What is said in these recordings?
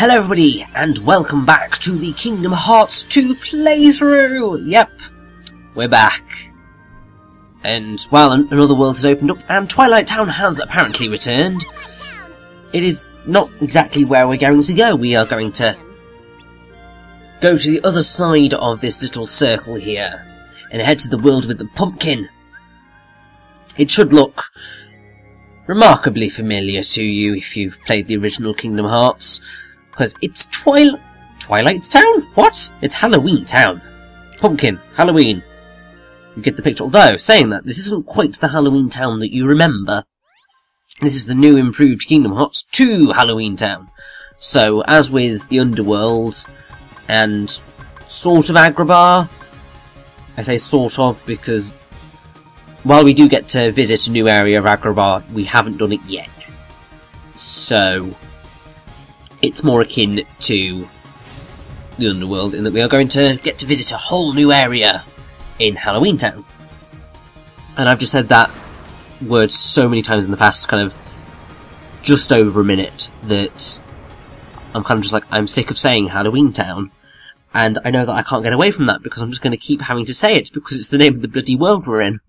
Hello everybody, and welcome back to the Kingdom Hearts 2 playthrough! Yep, we're back. And, well, another world has opened up, and Twilight Town has apparently returned. It is not exactly where we're going to go. We are going to go to the other side of this little circle here, and head to the world with the pumpkin. It should look remarkably familiar to you if you've played the original Kingdom Hearts. Because it's Twilight Town? What? It's Halloween Town. Pumpkin. Halloween. You get the picture. Although, saying that, this isn't quite the Halloween Town that you remember. This is the new improved Kingdom Hearts 2 Halloween Town. So, as with the Underworld and sort of Agrabah, I say sort of because while we do get to visit a new area of Agrabah, we haven't done it yet. So it's more akin to the Underworld in that we are going to get to visit a whole new area in Halloween Town. And I've just said that word so many times in the past, kind of just over a minute, that I'm kind of just like, I'm sick of saying Halloween Town. And I know that I can't get away from that because I'm just going to keep having to say it because it's the name of the bloody world we're in.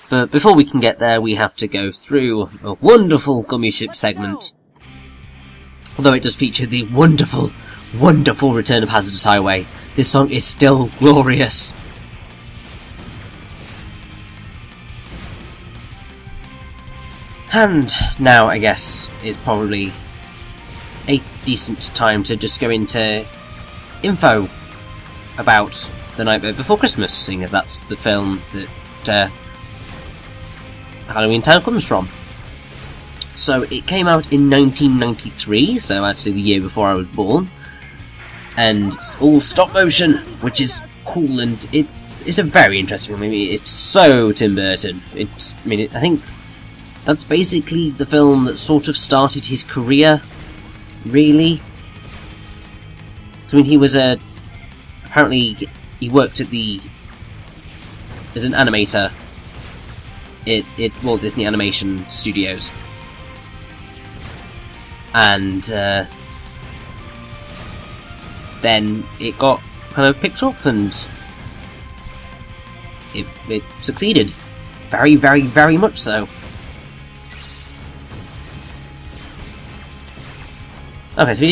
But before we can get there, we have to go through a wonderful Gummy Ship segment. Although it does feature the wonderful, wonderful return of Hazardous Highway, this song is still glorious. And now, I guess, is probably a decent time to just go into info about The Nightmare Before Christmas, seeing as that's the film that Halloween Town comes from. So it came out in 1993, so actually the year before I was born, and it's all stop motion, which is cool, and it's a very interesting movie. It's so Tim Burton. I think that's basically the film that sort of started his career, really. So, he was apparently he worked at as an animator at Walt Disney Animation Studios, and then it got kind of picked up and it succeeded very, very, very much so. Okay, so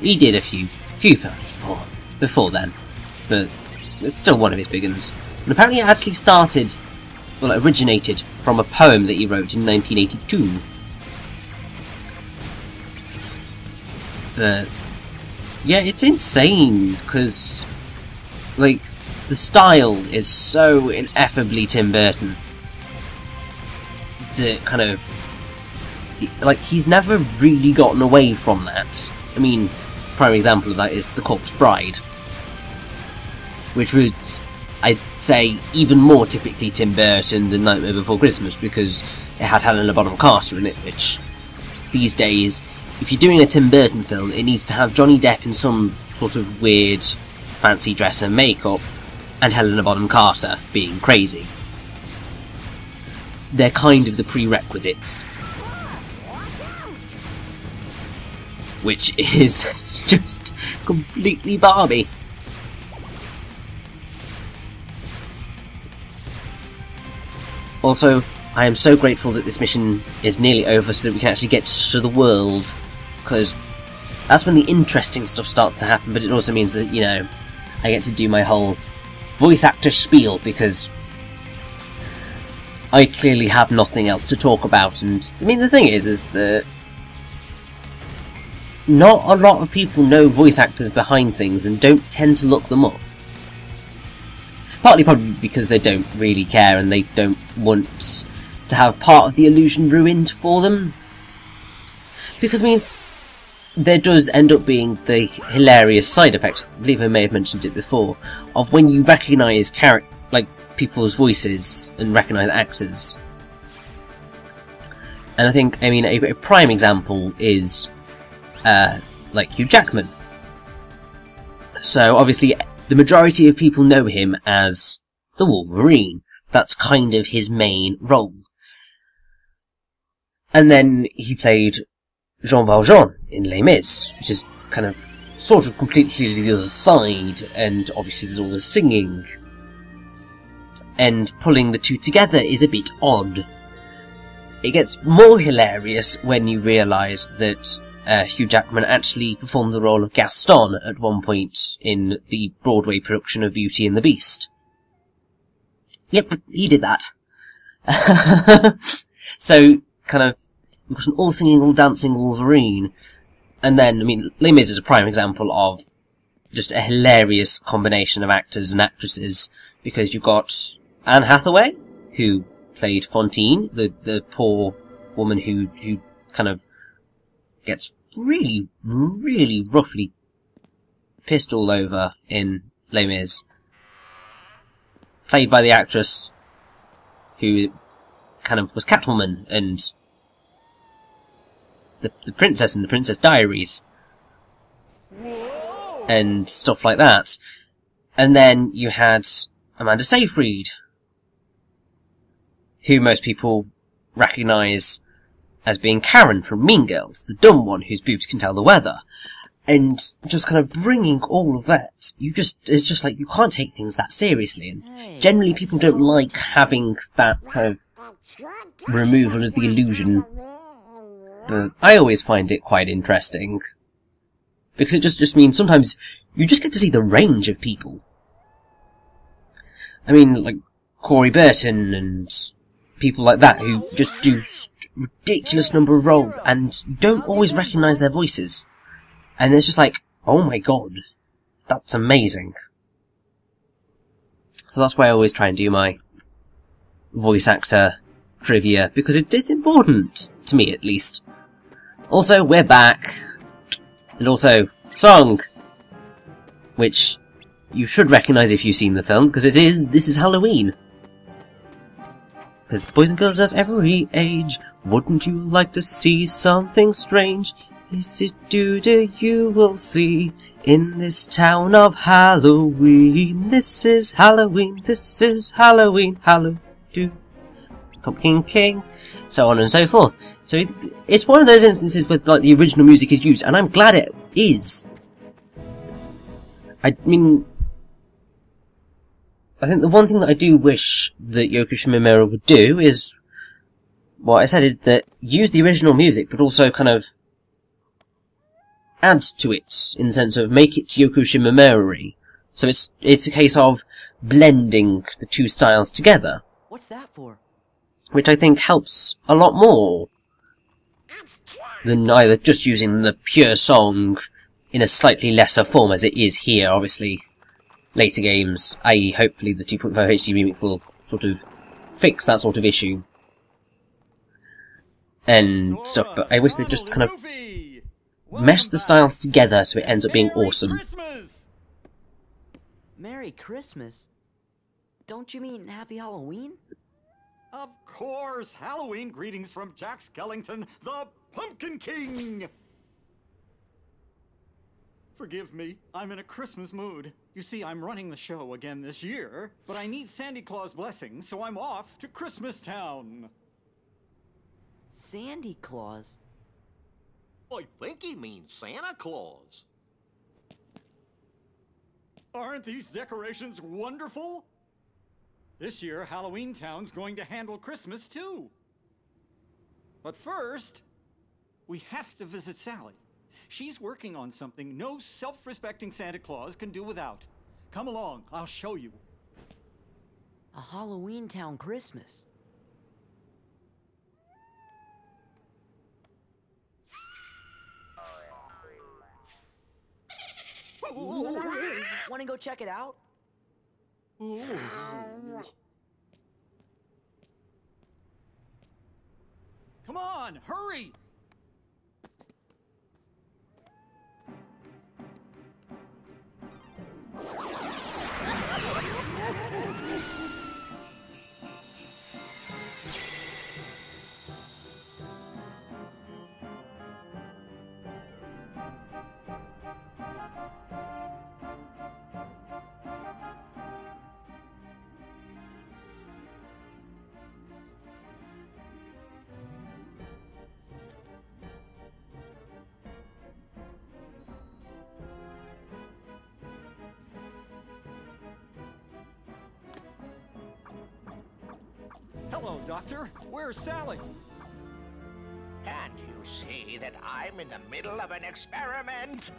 he did a few films before then, but it's still one of his big ones. And apparently it actually originated from a poem that he wrote in 1982. Yeah, it's insane, because, like, the style is so ineffably Tim Burton that kind of, like, he's never really gotten away from that. I mean, prime example of that is The Corpse Bride, which was, I'd say, even more typically Tim Burton than Nightmare Before Christmas, because it had Helena Bonham Carter in it, which, these days, if you're doing a Tim Burton film, it needs to have Johnny Depp in some sort of weird, fancy dress and makeup, and Helena Bonham Carter being crazy. They're kind of the prerequisites. Which is just completely Barbie. Also, I am so grateful that this mission is nearly over so that we can actually get to the world, because that's when the interesting stuff starts to happen, but it also means that, you know, I get to do my whole voice actor spiel, because I clearly have nothing else to talk about. And, I mean, the thing is that not a lot of people know voice actors behind things and don't tend to look them up. Partly probably because they don't really care and they don't want to have part of the illusion ruined for them. Because, I mean, there does end up being the hilarious side effect, I believe I may have mentioned it before, of when you recognise people's voices and recognise actors. And I think, I mean, a prime example is like Hugh Jackman. So, obviously, the majority of people know him as the Wolverine. That's kind of his main role. And then he played Jean Valjean in Les Mis, which is kind of sort of completely the other side, and obviously there's all the singing. And pulling the two together is a bit odd. It gets more hilarious when you realise that Hugh Jackman actually performed the role of Gaston at one point in the Broadway production of Beauty and the Beast. Yep, he did that. So, kind of, you've got an all-singing, all-dancing Wolverine. And then, I mean, Les Mis is a prime example of just a hilarious combination of actors and actresses, because you've got Anne Hathaway, who played Fantine, the poor woman who kind of gets really, really roughly pissed all over in Les Mis. Played by the actress who kind of was Catwoman and the princess in the Princess Diaries. And stuff like that. And then you had Amanda Seyfried, who most people recognise as being Karen from Mean Girls, the dumb one whose boobs can tell the weather. And just kind of bringing all of that, it's just like, you can't take things that seriously, and generally people don't like having that kind of removal of the illusion. But I always find it quite interesting, because it just means sometimes you just get to see the range of people. I mean, like, Corey Burton and people like that who just do ridiculous number of roles and you don't always recognise their voices. And it's just like, oh my god, that's amazing. So that's why I always try and do my voice actor trivia, because it's important, to me at least. Also, we're back. And also, song, which you should recognise if you've seen the film, because this is Halloween. Because boys and girls of every age, wouldn't you like to see something strange? Is it doo-doo you will see in this town of Halloween? This is Halloween, Halloween, Pumpkin King, so on and so forth. So it's one of those instances where like the original music is used, and I'm glad it is. I mean, I think the one thing that I do wish that Yoko Shimomura would do is, what I said is that use the original music, but also kind of add to it, in the sense of make it Yoko Shimomura-y. So it's a case of blending the two styles together. What's that for? Which I think helps a lot more than either just using the pure song in a slightly lesser form as it is here. Obviously, later games, i.e. hopefully the 2.5 HD remake, will sort of fix that sort of issue and stuff, but I wish they'd just kind of mesh the styles together so it ends up being awesome. Merry Christmas? Don't you mean Happy Halloween? Of course! Halloween greetings from Jack Skellington, the Pumpkin King! Forgive me, I'm in a Christmas mood. You see, I'm running the show again this year, but I need Sandy Claus' blessing, so I'm off to Christmas Town. Sandy Claus? I think he means Santa Claus. Aren't these decorations wonderful? This year, Halloween Town's going to handle Christmas, too. But first, we have to visit Sally. She's working on something no self-respecting Santa Claus can do without. Come along, I'll show you. A Halloween Town Christmas. Want to go check it out? Ooh. Come on, hurry! Hello, Doctor. Where's Sally? Can't you see that I'm in the middle of an experiment?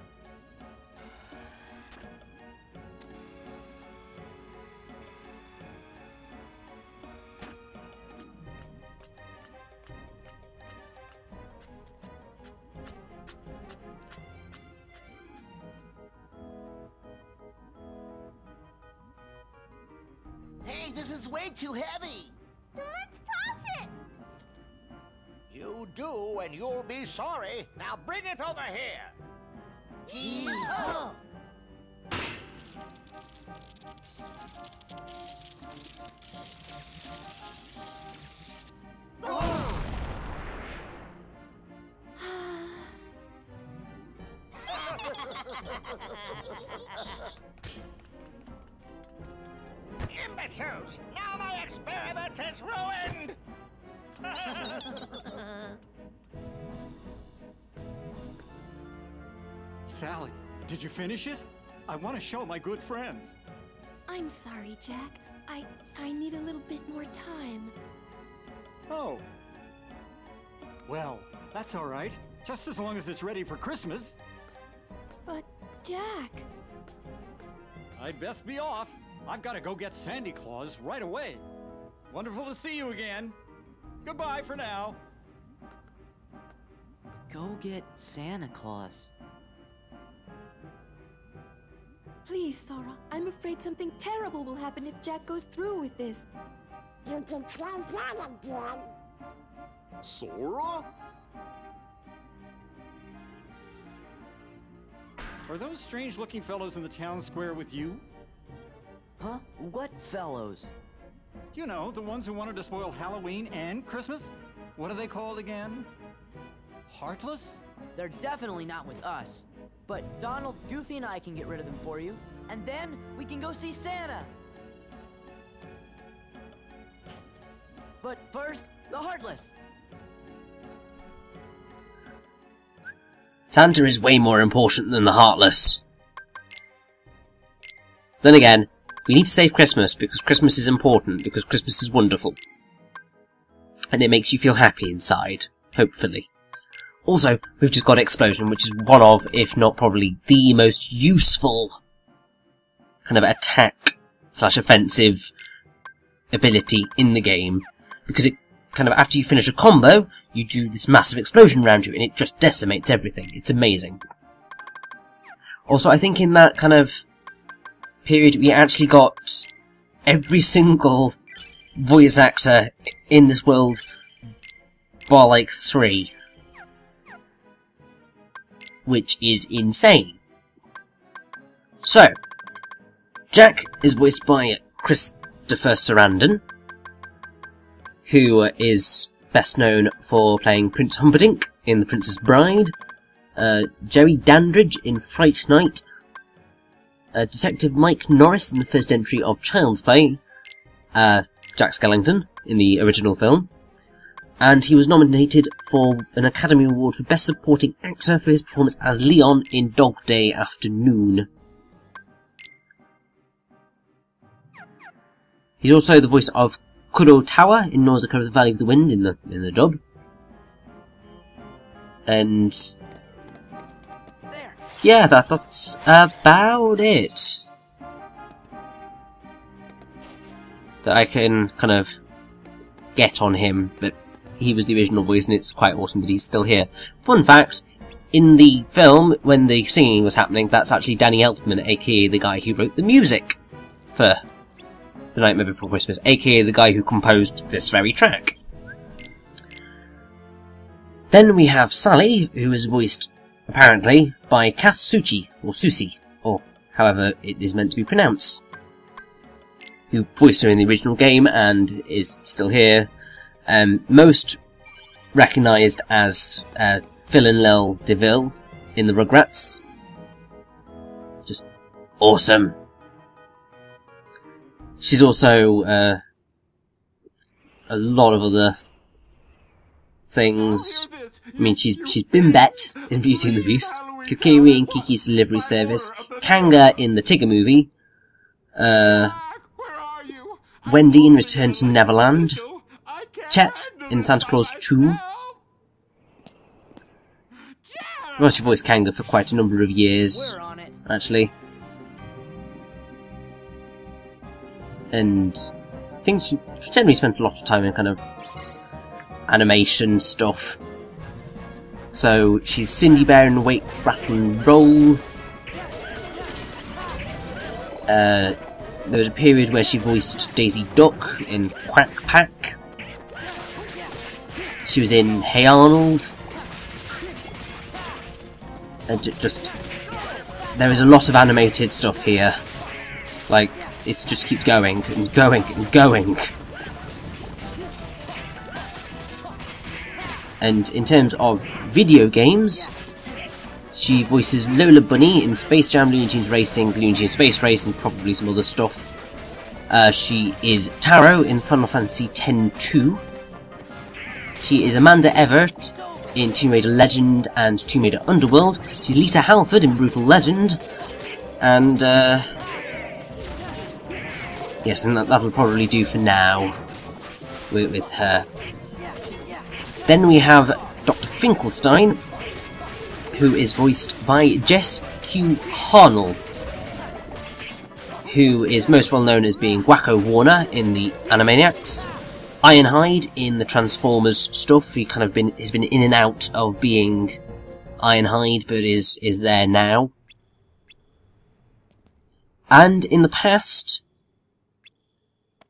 Hey, this is way too heavy. Then let's toss it! You do, and you'll be sorry. Now bring it over here. Hee-haw! Imbeciles! Now my experiment is ruined! Sally, did you finish it? I want to show my good friends. I'm sorry, Jack. I need a little bit more time. Oh. Well, that's all right. Just as long as it's ready for Christmas. But, Jack... I'd best be off. I've got to go get Sandy Claus right away. Wonderful to see you again. Goodbye for now. Go get Santa Claus. Please, Sora. I'm afraid something terrible will happen if Jack goes through with this. You can try that again. Sora? Are those strange-looking fellows in the town square with you? Huh? What fellows? You know, the ones who wanted to spoil Halloween and Christmas? What are they called again? Heartless? They're definitely not with us. But Donald, Goofy, and I can get rid of them for you. And then we can go see Santa. But first, the Heartless. Santa is way more important than the Heartless. Then again, we need to save Christmas because Christmas is important, because Christmas is wonderful. And it makes you feel happy inside, hopefully. Also, we've just got Explosion, which is one of, if not probably, the most useful kind of attack/offensive ability in the game. Because it kind of, after you finish a combo, you do this massive explosion around you, and it just decimates everything. It's amazing. Also, I think in that kind of period, we actually got every single voice actor in this world, bar like 3. Which is insane. So, Jack is voiced by Christopher Sarandon, who is best known for playing Prince Humperdinck in The Princess Bride, Jerry Dandridge in Fright Night, Detective Mike Norris in the first entry of Child's Play, Jack Skellington in the original film, and he was nominated for an Academy Award for Best Supporting Actor for his performance as Leon in Dog Day Afternoon. He's also the voice of Kuro Tower in Nausicaa of the Valley of the Wind in the dub. And There. yeah, that's about it that I can kind of get on him, but he was the original voice and it's quite awesome that he's still here. Fun fact, in the film, when the singing was happening, that's actually Danny Elfman, aka the guy who wrote the music for The Nightmare Before Christmas, aka the guy who composed this very track. Then we have Sally, who is voiced, apparently, by Kath Suchi, or Susie, or however it is meant to be pronounced, who voiced her in the original game and is still here. Most recognised as Phil and Lil DeVille in the Rugrats. Just awesome. She's also a lot of other things. I mean, she's been Bet in Beauty and the Beast, Kokiri in Kiki's Delivery Service, Kanga in the Tigger movie, Wendy in Return to Neverland, Chet in Santa Claus 2. Well, she voiced Kanga for quite a number of years, We're on it. actually. And I think she generally spent a lot of time in kind of animation stuff. So she's Cindy Bear in Wake, Rattle and Roll. There was a period where she voiced Daisy Duck in Quack Pack. She was in Hey Arnold. And just... there is a lot of animated stuff here. Like, it just keeps going and going and going. And in terms of video games, she voices Lola Bunny in Space Jam, Looney Tunes Racing, Looney Tunes Space Race, and probably some other stuff. She is Taro in Final Fantasy X-2. She is Amanda Everett in Tomb Raider Legend and Tomb Raider Underworld. She's Lita Halford in Brutal Legend. And, yes, and that'll probably do for now with her. Then we have Dr. Finkelstein, who is voiced by Jess Q. Harnell, who is most well known as being Wacko Warner in the Animaniacs, Ironhide in the Transformers stuff. He kind of has been in and out of being Ironhide, but is there now. And in the past,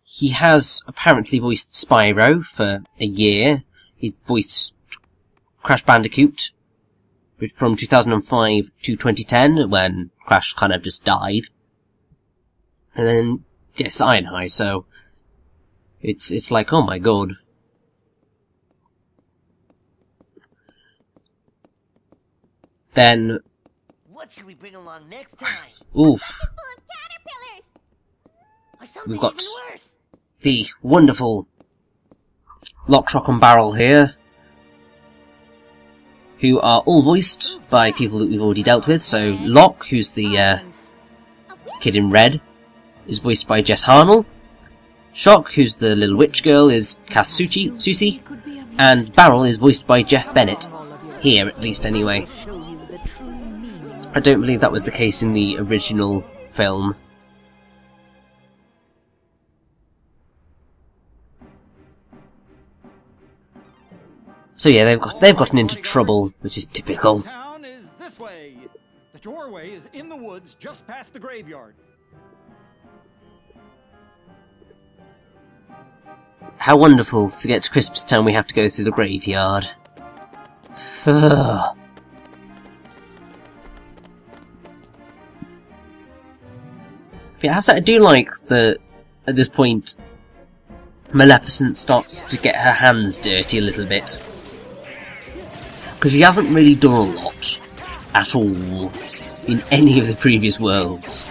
he has apparently voiced Spyro for a year. He's voiced Crash Bandicoot from 2005 to 2010, when Crash kind of just died. And then, yes, Ironhide, so it's like, oh my god. Then... What should we bring along next time? oof. Or something We've got even worse. the wonderful Lock, Shock and Barrel here, who are all voiced by people that we've already dealt with. So Locke, who's the kid in red, is voiced by Jess Harnell. Shock, who's the little witch girl, is Kath Susie, and Barrel is voiced by Jeff Bennett, here at least anyway. I don't believe that was the case in the original film. So yeah, they've gotten into trouble, which is typical. Town is this way. The doorway is in the woods just past the graveyard. How wonderful to get to Christmastown we have to go through the graveyard. Ugh. But yeah, I do like that at this point Maleficent starts to get her hands dirty a little bit. Because she hasn't really done a lot at all in any of the previous worlds.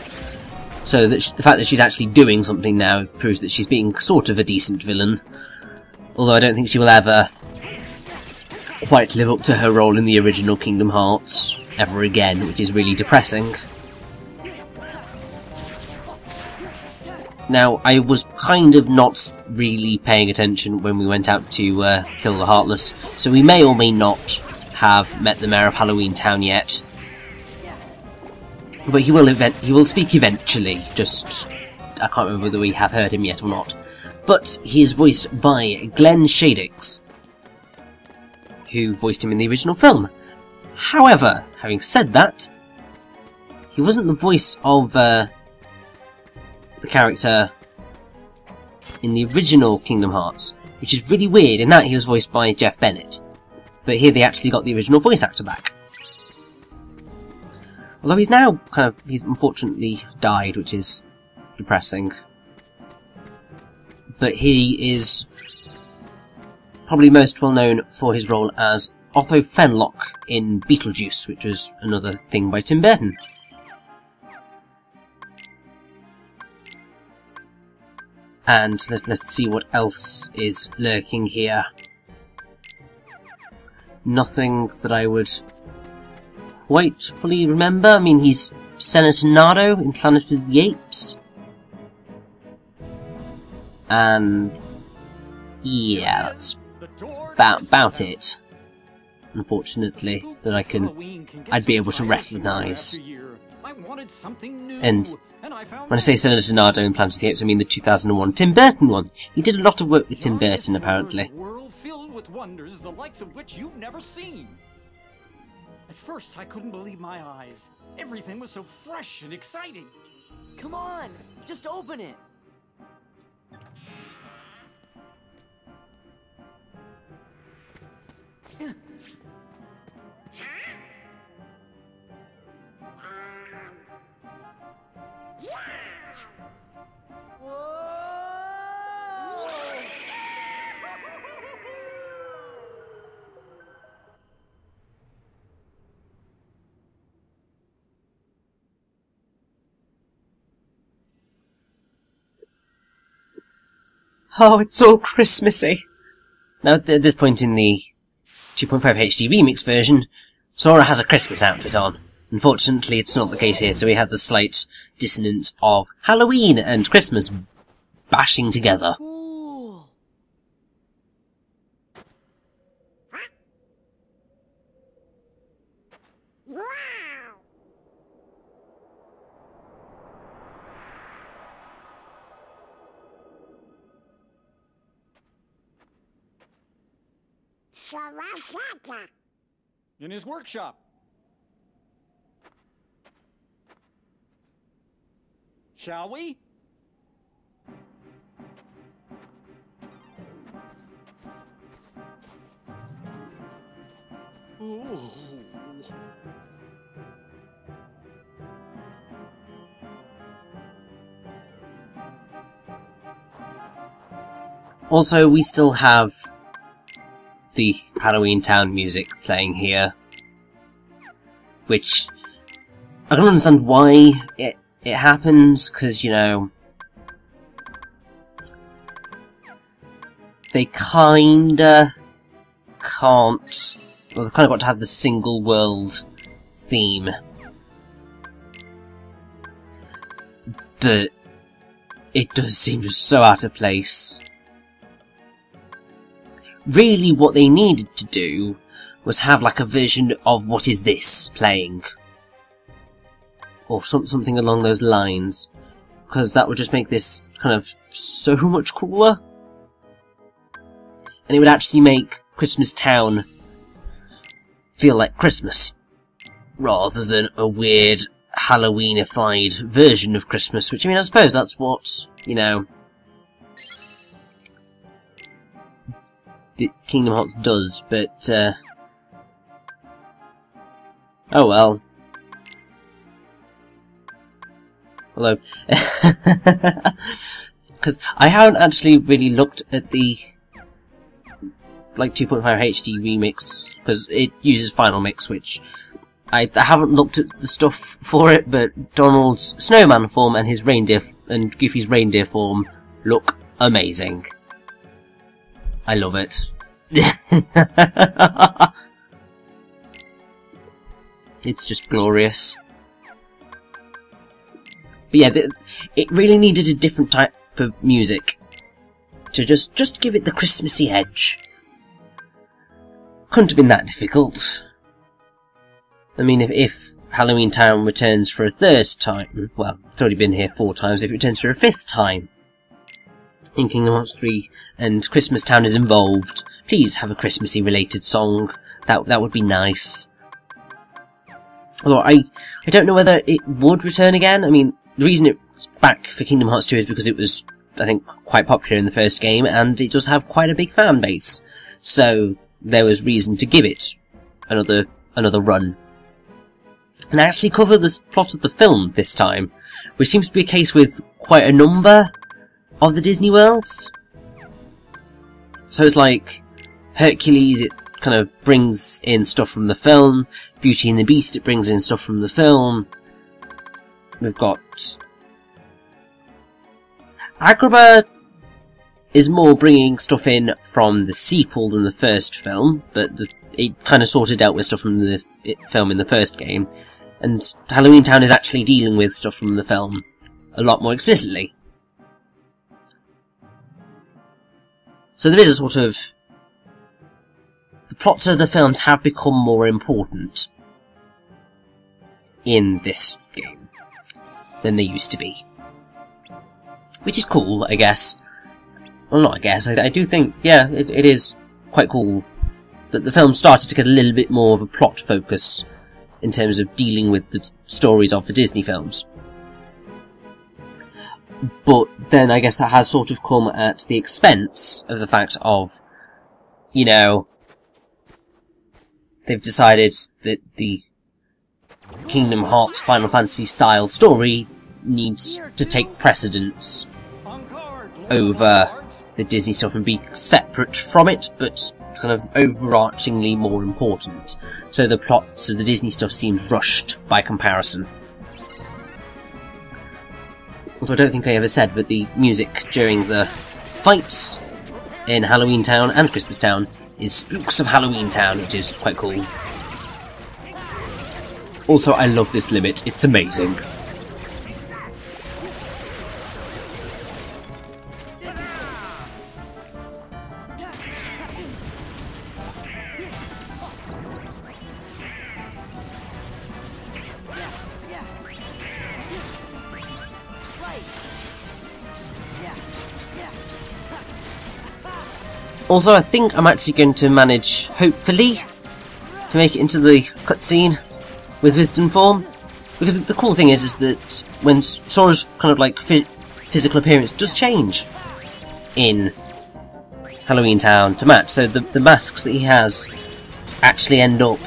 So that the fact that she's actually doing something now proves that she's being sort of a decent villain. Although I don't think she will ever quite live up to her role in the original Kingdom Hearts ever again, which is really depressing. Now, I was kind of not really paying attention when we went out to kill the Heartless, so we may or may not have met the Mayor of Halloween Town yet. But he will speak eventually, just... I can't remember whether we have heard him yet or not. But he is voiced by Glenn Shadix, who voiced him in the original film. However, having said that, he wasn't the voice of the character in the original Kingdom Hearts, which is really weird in that he was voiced by Jeff Bennett. But here they actually got the original voice actor back. Although he's now he's unfortunately died, which is depressing. But he is probably most well known for his role as Otho Fenlock in Beetlejuice, which was another thing by Tim Burton. And let's see what else is lurking here. Nothing that I would quite fully remember. I mean, he's Senator Nardo in Planet of the Apes. And yeah, that's The door to about Christmas it. Unfortunately, Town. that Halloween can get I'd be so able to tiresome recognise. year after year. I wanted something new, And I found when I say this. Senator Nardo in Planet of the Apes, I mean the 2001 Tim Burton one. He did a lot of work with Tim Beyond this Burton, door is apparently. a world filled with wonders, the likes of which you've never seen. At first, I couldn't believe my eyes. Everything was so fresh and exciting. Come on, just open it. Oh, it's all Christmassy. Now, at this point in the 2.5 HD remix version, Sora has a Christmas outfit on. Unfortunately, it's not the case here, so we have the slight dissonance of Halloween and Christmas bashing together. Cool. In his workshop. Shall we? Ooh. Also, we still have the Halloween Town music playing here, which I don't understand why it happens, because, you know, they kinda can't, well, they've kinda got to have the single world theme, but it does seem just so out of place. Really, what they needed to do was have like a version of What Is This playing, or something along those lines, because that would just make this kind of so much cooler, and it would actually make Christmas Town feel like Christmas, rather than a weird Halloweenified version of Christmas, which, I mean, I suppose that's what, you know, the Kingdom Hearts does, but, oh well. Although, because I haven't actually really looked at the, like, 2.5 HD remix, because it uses Final Mix, which I haven't looked at the stuff for it, but Donald's snowman form and his reindeer, and Goofy's reindeer form look amazing. I love it. It's just glorious. But yeah, it really needed a different type of music to just give it the Christmassy edge. Couldn't have been that difficult. I mean, if Halloween Town returns for a third time, well, it's already been here 4 times, if it returns for a 5th time in Kingdom Hearts 3, and Christmas Town is involved, please have a Christmassy related song. That would be nice. Although I don't know whether it would return again. I mean, the reason it's back for Kingdom Hearts 2 is because it was, I think, quite popular in the first game, and it does have quite a big fan base. So there was reason to give it another run. And actually cover the plot of the film this time, which seems to be a case with quite a number of the Disney worlds. So it's like Hercules, it kind of brings in stuff from the film. Beauty and the Beast, it brings in stuff from the film. We've got Agrabah is more bringing stuff in from the sequel than the first film, but it kind of sorted out with stuff from the film in the first game. And Halloween Town is actually dealing with stuff from the film a lot more explicitly. So there is a sort of... The plots of the films have become more important in this game than they used to be. Which is cool, I guess. Well, not I guess, I do think, yeah, it is quite cool that the film started to get a little bit more of a plot focus in terms of dealing with the stories of the Disney films. But then I guess that has sort of come at the expense of the fact of, you know, they've decided that the Kingdom Hearts Final Fantasy style story needs to take precedence over the Disney stuff and be separate from it, but kind of overarchingly more important. So the plots of the Disney stuff seems rushed by comparison. Although I don't think I ever said, but the music during the fights in Halloween Town and Christmas Town is Spooks of Halloween Town, which is quite cool. Also, I love this limit, it's amazing. Also, I think I'm actually going to manage, hopefully, to make it into the cutscene with Wisdom form. Because the cool thing is that when Sora's kind of like physical appearance does change in Halloween Town to match, so the masks that he has actually end up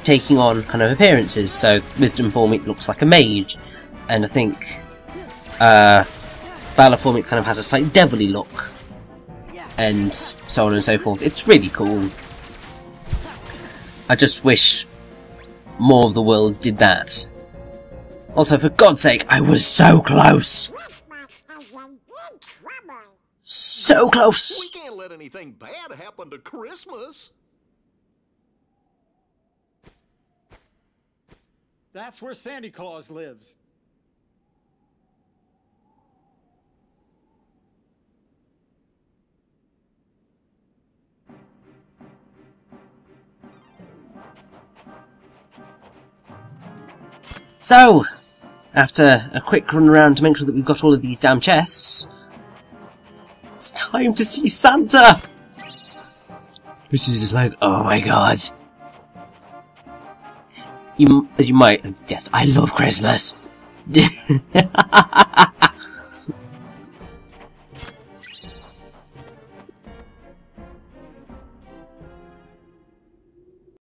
taking on kind of appearances. So Wisdom form it looks like a mage, and I think Valor form it kind of has a slight devilly look, and so on and so forth. It's really cool. I just wish more of the worlds did that. Also, for God's sake, I was so close! So close! We can't let anything bad happen to Christmas. That's where Santa Claus lives. So, after a quick run around to make sure that we've got all of these damn chests, it's time to see Santa! Which is just like, oh my god. As you might have guessed, I love Christmas.